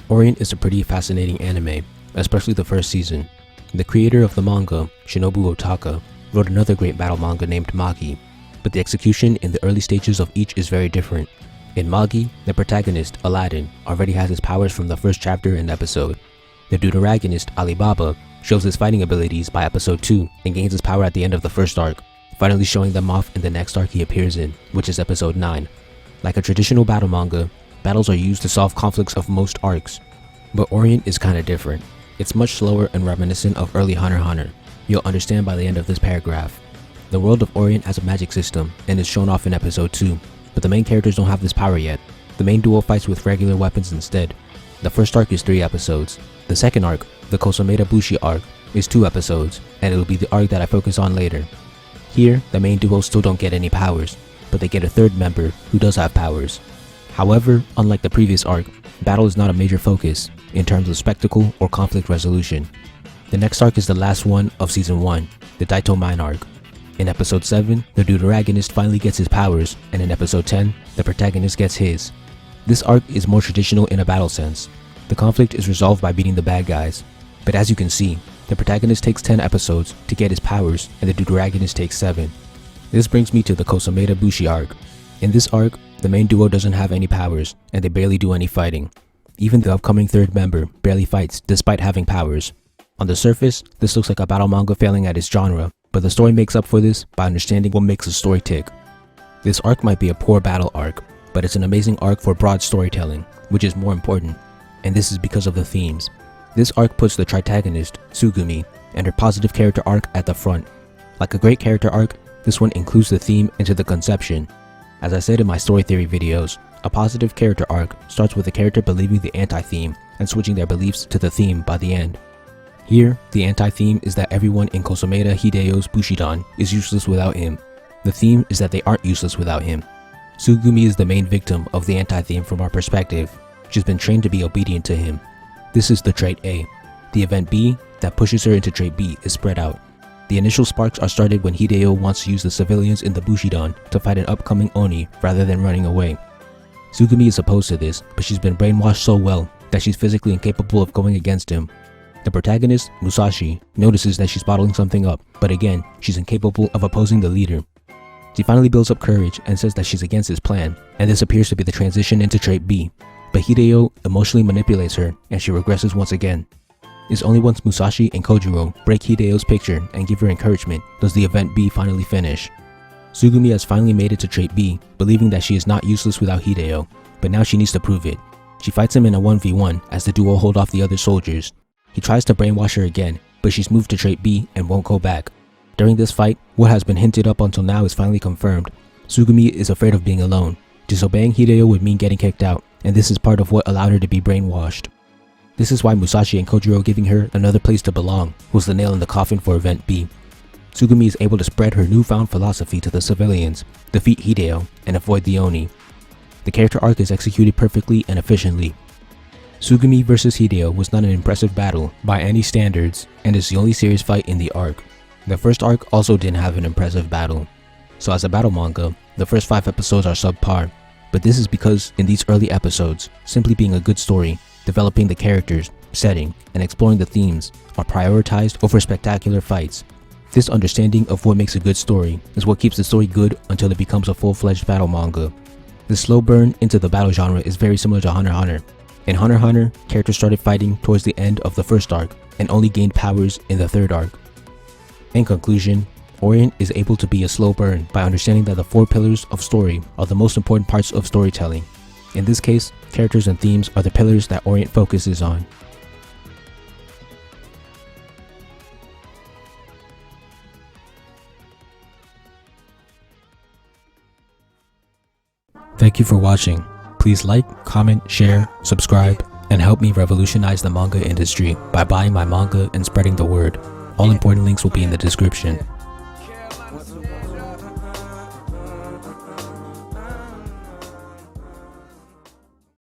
Orient is a pretty fascinating anime, especially the first season. The creator of the manga, Shinobu Otaka, wrote another great battle manga named Magi, but the execution in the early stages of each is very different. In Magi, the protagonist, Aladdin, already has his powers from the first chapter and episode. The deuteragonist, Alibaba, shows his fighting abilities by episode 2 and gains his power at the end of the first arc, finally showing them off in the next arc he appears in, which is episode 9. Like a traditional battle manga, battles are used to solve conflicts of most arcs. But Orient is kinda different. It's much slower and reminiscent of early Hunter x Hunter. You'll understand by the end of this paragraph. The world of Orient has a magic system and is shown off in episode 2, but the main characters don't have this power yet. The main duo fights with regular weapons instead. The first arc is 3 episodes. The second arc, the Kosameda Bushi arc, is 2 episodes, and it'll be the arc that I focus on later. Here, the main duo still don't get any powers, but they get a third member who does have powers. However, unlike the previous arc, battle is not a major focus in terms of spectacle or conflict resolution. The next arc is the last one of season 1, the Mayan Arc. In episode 7, the deuteragonist finally gets his powers, and in episode 10, the protagonist gets his. This arc is more traditional in a battle sense. The conflict is resolved by beating the bad guys, but as you can see, the protagonist takes 10 episodes to get his powers and the deuteragonist takes 7. This brings me to the Kosameda Bushi arc. In this arc, the main duo doesn't have any powers and they barely do any fighting. Even the upcoming third member barely fights despite having powers. On the surface, this looks like a battle manga failing at its genre, but the story makes up for this by understanding what makes a story tick. This arc might be a poor battle arc, but it's an amazing arc for broad storytelling, which is more important, and this is because of the themes. This arc puts the tritagonist, Tsugumi, and her positive character arc at the front. Like a great character arc, this one includes the theme into the conception. As I said in my story theory videos, a positive character arc starts with the character believing the anti-theme and switching their beliefs to the theme by the end. Here, the anti-theme is that everyone in Kosameda Hideyo's Bushidan is useless without him. The theme is that they aren't useless without him. Tsugumi is the main victim of the anti-theme from our perspective. She's been trained to be obedient to him. This is the trait A. The event B that pushes her into trait B is spread out. The initial sparks are started when Hideo wants to use the civilians in the Bushidan to fight an upcoming Oni rather than running away. Tsugumi is opposed to this, but she's been brainwashed so well that she's physically incapable of going against him. The protagonist, Musashi, notices that she's bottling something up, but again, she's incapable of opposing the leader. She finally builds up courage and says that she's against his plan, and this appears to be the transition into trait B. But Hideo emotionally manipulates her, and she regresses once again. It's only once Musashi and Kojiro break Hideo's picture and give her encouragement does the event B finally finish. Tsugumi has finally made it to trait B, believing that she is not useless without Hideo, but now she needs to prove it. She fights him in a 1v1 as the duo hold off the other soldiers. He tries to brainwash her again, but she's moved to trait B and won't go back. During this fight, what has been hinted up until now is finally confirmed. Tsugumi is afraid of being alone. Disobeying Hideo would mean getting kicked out, and this is part of what allowed her to be brainwashed. This is why Musashi and Kojiro giving her another place to belong was the nail in the coffin for event B. Tsugumi is able to spread her newfound philosophy to the civilians, defeat Hideo, and avoid the Oni. The character arc is executed perfectly and efficiently. Tsugumi vs Hideo was not an impressive battle by any standards, and is the only serious fight in the arc. The first arc also didn't have an impressive battle. So as a battle manga, the first 5 episodes are subpar, but this is because in these early episodes, simply being a good story, developing the characters, setting, and exploring the themes are prioritized over spectacular fights. This understanding of what makes a good story is what keeps the story good until it becomes a full-fledged battle manga. The slow burn into the battle genre is very similar to Hunter x Hunter. In Hunter x Hunter, characters started fighting towards the end of the first arc and only gained powers in the third arc. In conclusion, Orient is able to be a slow burn by understanding that the 4 pillars of story are the most important parts of storytelling. In this case, characters and themes are the pillars that Orient focuses on. Thank you for watching. Please like, comment, share, subscribe, and help me revolutionize the manga industry by buying my manga and spreading the word. All important links will be in the description.